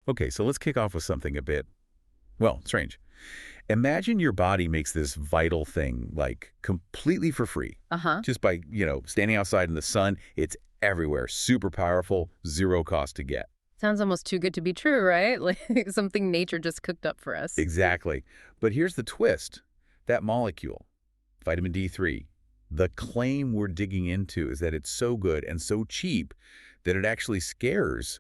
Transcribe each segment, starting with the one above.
Okay, so let's kick off with something a bit, well, strange. Imagine your body makes this vital thing, like, completely for free. Uh-huh. Just by, standing outside in the sun, it's everywhere, super powerful, zero cost to get. Sounds almost too good to be true, right? Like something nature just cooked up for us. Exactly. But here's the twist. That molecule, vitamin D3, the claim we're digging into is that it's so good and so cheap that it actually scares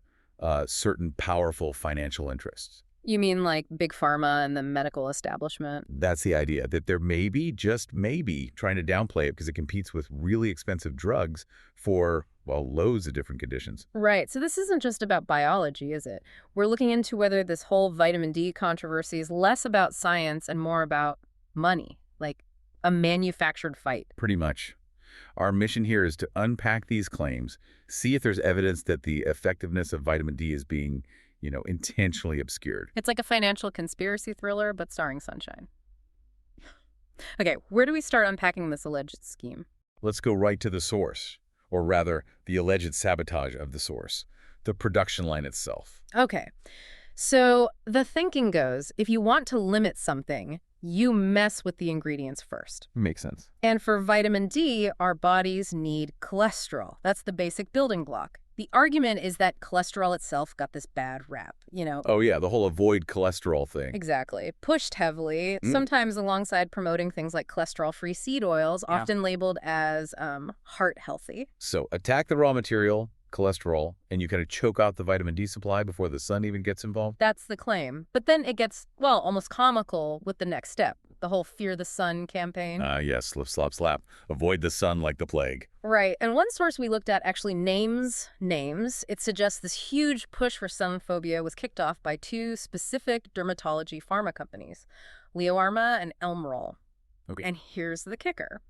certain powerful financial interests. You mean like big pharma and the medical establishment? That's the idea, that they're maybe, just maybe, trying to downplay it because it competes with really expensive drugs for, well, loads of different conditions. Right. So this isn't just about biology, is it? We're looking into whether this whole vitamin D controversy is less about science and more about money, like a manufactured fight. Pretty much. Our mission here is to unpack these claims, see if there's evidence that the effectiveness of vitamin D is being, intentionally obscured. It's like a financial conspiracy thriller, but starring sunshine. Okay, where do we start unpacking this alleged scheme? Let's go right to the source, or rather, the alleged sabotage of the source, the production line itself. Okay, so the thinking goes, if you want to limit something, you mess with the ingredients first. Makes sense. And for vitamin D, our bodies need cholesterol. That's the basic building block. The argument is that cholesterol itself got this bad rap. Oh yeah, the whole avoid cholesterol thing. Exactly. Pushed heavily, sometimes alongside promoting things like cholesterol-free seed oils, Yeah. often labeled as heart healthy. So attack the raw material, cholesterol, and you kind of choke out the vitamin D supply before the sun even gets involved? That's the claim. But then it gets, well, almost comical with the next step, the whole Fear the Sun campaign. Yes, slip, slop, slap. Avoid the sun like the plague. Right. And one source we looked at actually names names. It suggests this huge push for sun phobia was kicked off by two specific dermatology pharma companies, Leoarma and Elmrol. Okay. And here's the kicker.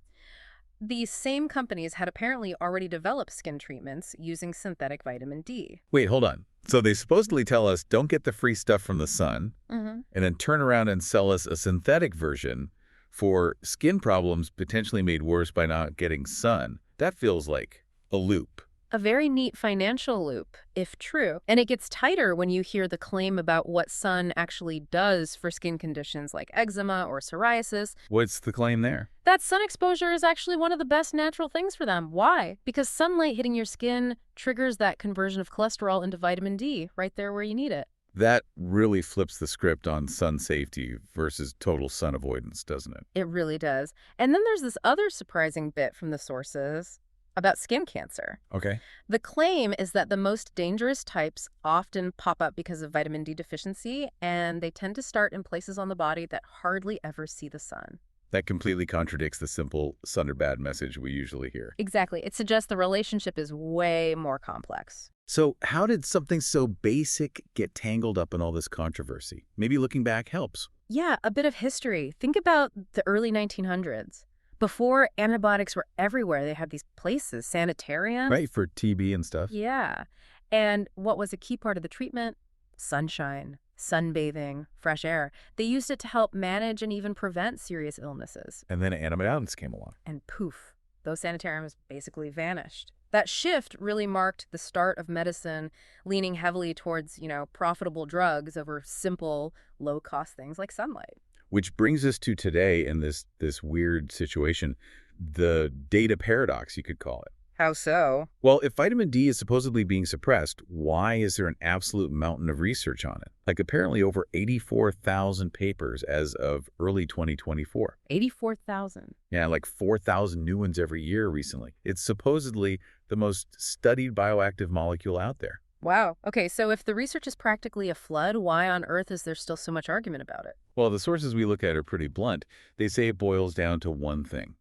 These same companies had apparently already developed skin treatments using synthetic vitamin D. Wait, hold on. So they supposedly tell us don't get the free stuff from the sun, Mm-hmm. and then turn around and sell us a synthetic version for skin problems potentially made worse by not getting sun. That feels like a loop. A very neat financial loop, if true. And it gets tighter when you hear the claim about what sun actually does for skin conditions like eczema or psoriasis. What's the claim there? That sun exposure is actually one of the best natural things for them. Why? Because sunlight hitting your skin triggers that conversion of cholesterol into vitamin D right there where you need it. That really flips the script on sun safety versus total sun avoidance, doesn't it? It really does. And then there's this other surprising bit from the sources about skin cancer. Okay. The claim is that the most dangerous types often pop up because of vitamin D deficiency, and they tend to start in places on the body that hardly ever see the sun. That completely contradicts the simple sun or bad message we usually hear. Exactly. It suggests the relationship is way more complex. So how did something so basic get tangled up in all this controversy? Maybe looking back helps. Yeah, a bit of history. Think about the early 1900s. Before antibiotics were everywhere, they had these places, sanitariums. Right, for TB and stuff. Yeah. And what was a key part of the treatment? Sunshine, sunbathing, fresh air. They used it to help manage and even prevent serious illnesses. And then antibiotics came along. And poof, those sanitariums basically vanished. That shift really marked the start of medicine leaning heavily towards, profitable drugs over simple, low-cost things like sunlight. Which brings us to today in this weird situation, the data paradox, you could call it. How so? Well, if vitamin D is supposedly being suppressed, why is there an absolute mountain of research on it? Like apparently over 84,000 papers as of early 2024. 84,000. Yeah, like 4,000 new ones every year recently. It's supposedly the most studied bioactive molecule out there. Wow. Okay, so if the research is practically a flood, why on earth is there still so much argument about it? Well, the sources we look at are pretty blunt. They say it boils down to one thing: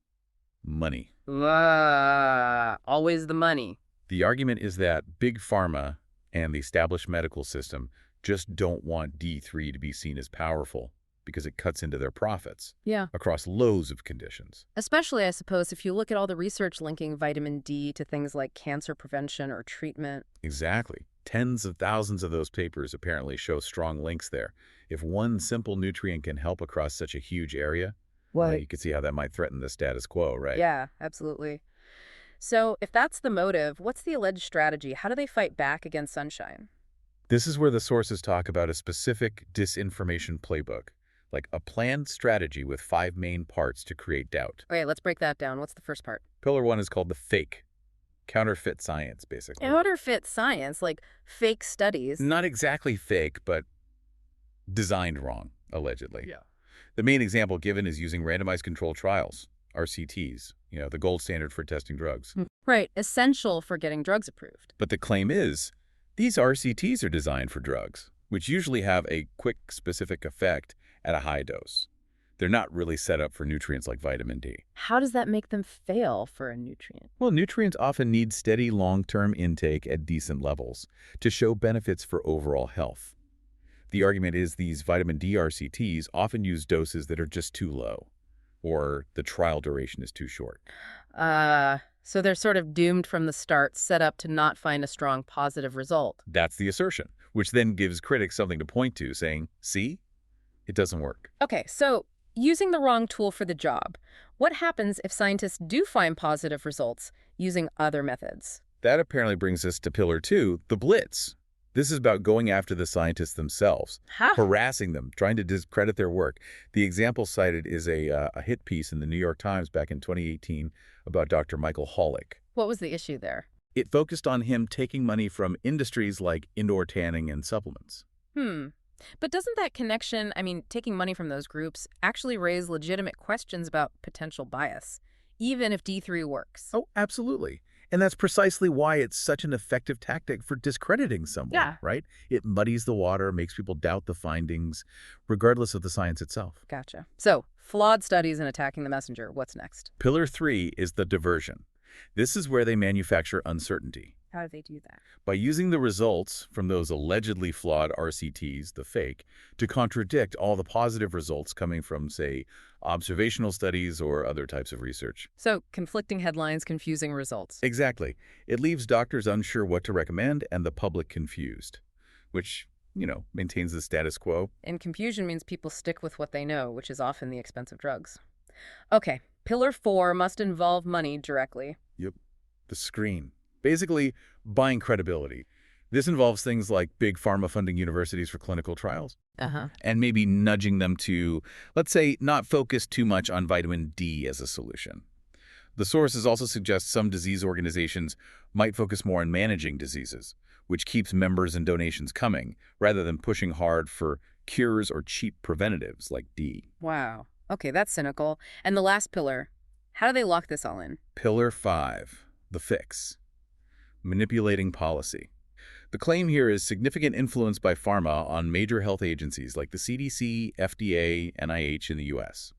money. Always the money. The argument is that big pharma and the established medical system just don't want D3 to be seen as powerful because it cuts into their profits. Yeah. Across loads of conditions. Especially, I suppose, if you look at all the research linking vitamin D to things like cancer prevention or treatment. Exactly. Tens of thousands of those papers apparently show strong links there. If one simple nutrient can help across such a huge area, well, you could see how that might threaten the status quo, right? Yeah, absolutely. So if that's the motive, what's the alleged strategy? How do they fight back against sunshine? This is where the sources talk about a specific disinformation playbook, like a planned strategy with 5 main parts to create doubt. Okay, let's break that down. What's the first part? Pillar 1 is called the fake, counterfeit science, basically. Counterfeit science, like fake studies. Not exactly fake, but designed wrong, allegedly. Yeah. The main example given is using randomized controlled trials, RCTs, the gold standard for testing drugs. Right, essential for getting drugs approved. But the claim is, these RCTs are designed for drugs, which usually have a quick, specific effect at a high dose. They're not really set up for nutrients like vitamin D. How does that make them fail for a nutrient? Well, nutrients often need steady long-term intake at decent levels to show benefits for overall health. The argument is these vitamin D RCTs often use doses that are just too low, or the trial duration is too short. So they're sort of doomed from the start, set up to not find a strong positive result. That's the assertion, which then gives critics something to point to, saying, see, it doesn't work. Okay, so using the wrong tool for the job. What happens if scientists do find positive results using other methods? That apparently brings us to pillar 2, the blitz. This is about going after the scientists themselves, harassing them, trying to discredit their work. The example cited is a hit piece in the New York Times back in 2018 about Dr. Michael Hollick. What was the issue there? It focused on him taking money from industries like indoor tanning and supplements. But doesn't that connection, taking money from those groups, actually raise legitimate questions about potential bias, even if D3 works? Oh, absolutely. And that's precisely why it's such an effective tactic for discrediting someone, right? It muddies the water, makes people doubt the findings, regardless of the science itself. Gotcha. So, flawed studies and attacking the messenger. What's next? Pillar 3 is the diversion. This is where they manufacture uncertainty. How do they do that? By using the results from those allegedly flawed RCTs, the fake, to contradict all the positive results coming from, say, observational studies or other types of research. So, conflicting headlines, confusing results. Exactly. It leaves doctors unsure what to recommend and the public confused, which, maintains the status quo. And confusion means people stick with what they know, which is often the expense of drugs. Okay, pillar 4 must involve money directly. Yep. The screen. Basically, buying credibility. This involves things like big pharma funding universities for clinical trials. And maybe nudging them to, let's say, not focus too much on vitamin D as a solution. The sources also suggest some disease organizations might focus more on managing diseases, which keeps members and donations coming, rather than pushing hard for cures or cheap preventatives like D. Wow. Okay, that's cynical. And the last pillar, how do they lock this all in? Pillar 5, the fix. Manipulating policy. The claim here is significant influence by pharma on major health agencies like the CDC, FDA, NIH in the U.S.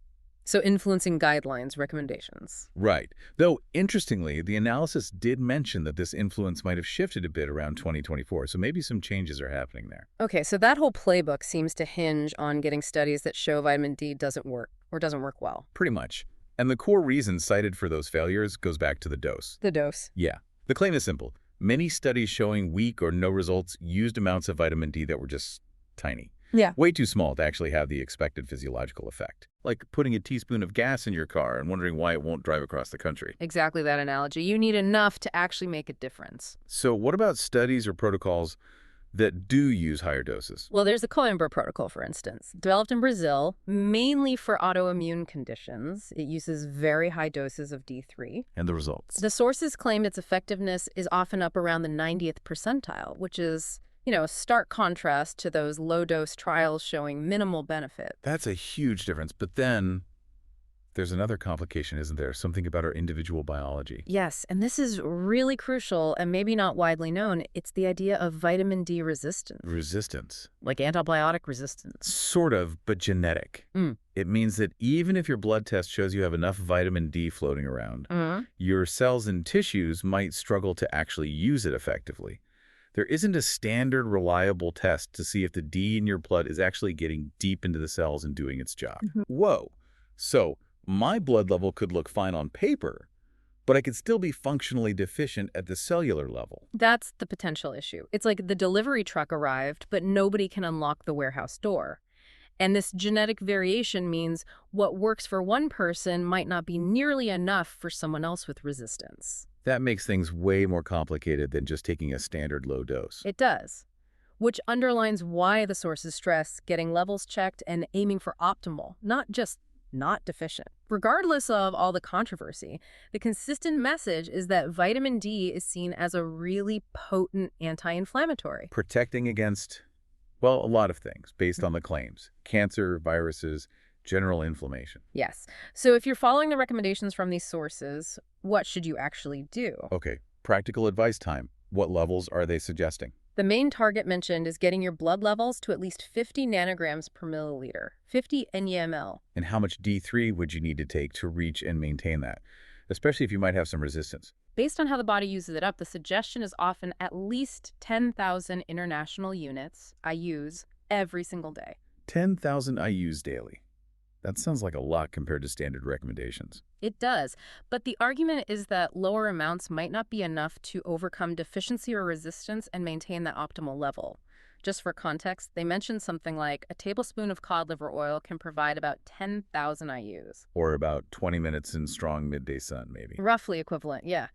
So influencing guidelines, recommendations. Right. Though, interestingly, the analysis did mention that this influence might have shifted a bit around 2024, so maybe some changes are happening there. Okay, so that whole playbook seems to hinge on getting studies that show vitamin D doesn't work or doesn't work well. Pretty much. And the core reason cited for those failures goes back to the dose. The dose. Yeah. The claim is simple. Many studies showing weak or no results used amounts of vitamin D that were just tiny. Yeah. Way too small to actually have the expected physiological effect. Like putting a teaspoon of gas in your car and wondering why it won't drive across the country. Exactly that analogy. You need enough to actually make a difference. So what about studies or protocols that do use higher doses? Well, there's the Coimbra protocol, for instance, developed in Brazil, mainly for autoimmune conditions. It uses very high doses of D3. And the results? The sources claimed its effectiveness is often up around the 90th percentile, which is, a stark contrast to those low-dose trials showing minimal benefit. That's a huge difference. But then there's another complication, isn't there? Something about our individual biology. Yes, and this is really crucial and maybe not widely known. It's the idea of vitamin D resistance. Resistance. Like antibiotic resistance. Sort of, but genetic. It means that even if your blood test shows you have enough vitamin D floating around, your cells and tissues might struggle to actually use it effectively. There isn't a standard reliable test to see if the D in your blood is actually getting deep into the cells and doing its job. Whoa. So my blood level could look fine on paper, but I could still be functionally deficient at the cellular level. That's the potential issue. It's like the delivery truck arrived, but nobody can unlock the warehouse door. And this genetic variation means what works for one person might not be nearly enough for someone else with resistance. That makes things way more complicated than just taking a standard low dose. It does. which underlines why the sources stress getting levels checked and aiming for optimal, not just not deficient. Regardless of all the controversy, the consistent message is that vitamin D is seen as a really potent anti-inflammatory. Protecting against, well, a lot of things based on the claims. Cancer, viruses, general inflammation. Yes. So if you're following the recommendations from these sources, what should you actually do? Okay, practical advice time. What levels are they suggesting? The main target mentioned is getting your blood levels to at least 50 nanograms per milliliter, 50 NEML. And how much D3 would you need to take to reach and maintain that, especially if you might have some resistance? Based on how the body uses it up, the suggestion is often at least 10,000 international units, IUs, every single day. 10,000 IUs daily. That sounds like a lot compared to standard recommendations. It does, but the argument is that lower amounts might not be enough to overcome deficiency or resistance and maintain that optimal level. Just for context, they mentioned something like a tablespoon of cod liver oil can provide about 10,000 IUs. Or about 20 minutes in strong midday sun, maybe. Roughly equivalent, yeah.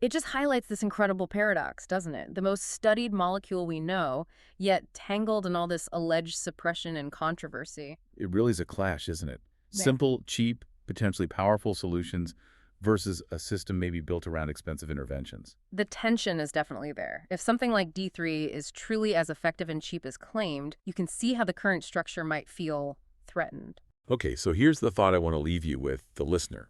It just highlights this incredible paradox, doesn't it? The most studied molecule we know, yet tangled in all this alleged suppression and controversy. It really is a clash, isn't it? Yeah. Simple, cheap, potentially powerful solutions versus a system maybe built around expensive interventions. The tension is definitely there. If something like D3 is truly as effective and cheap as claimed, you can see how the current structure might feel threatened. Okay, so here's the thought I want to leave you with, the listener.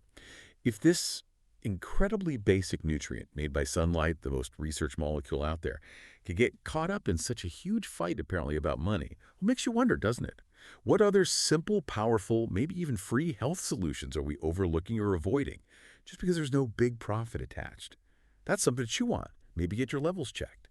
If this incredibly basic nutrient made by sunlight, the most researched molecule out there, can get caught up in such a huge fight apparently about money, it makes you wonder, doesn't it? What other simple, powerful, maybe even free health solutions are we overlooking or avoiding just because there's no big profit attached? That's something to chew on. Maybe get your levels checked.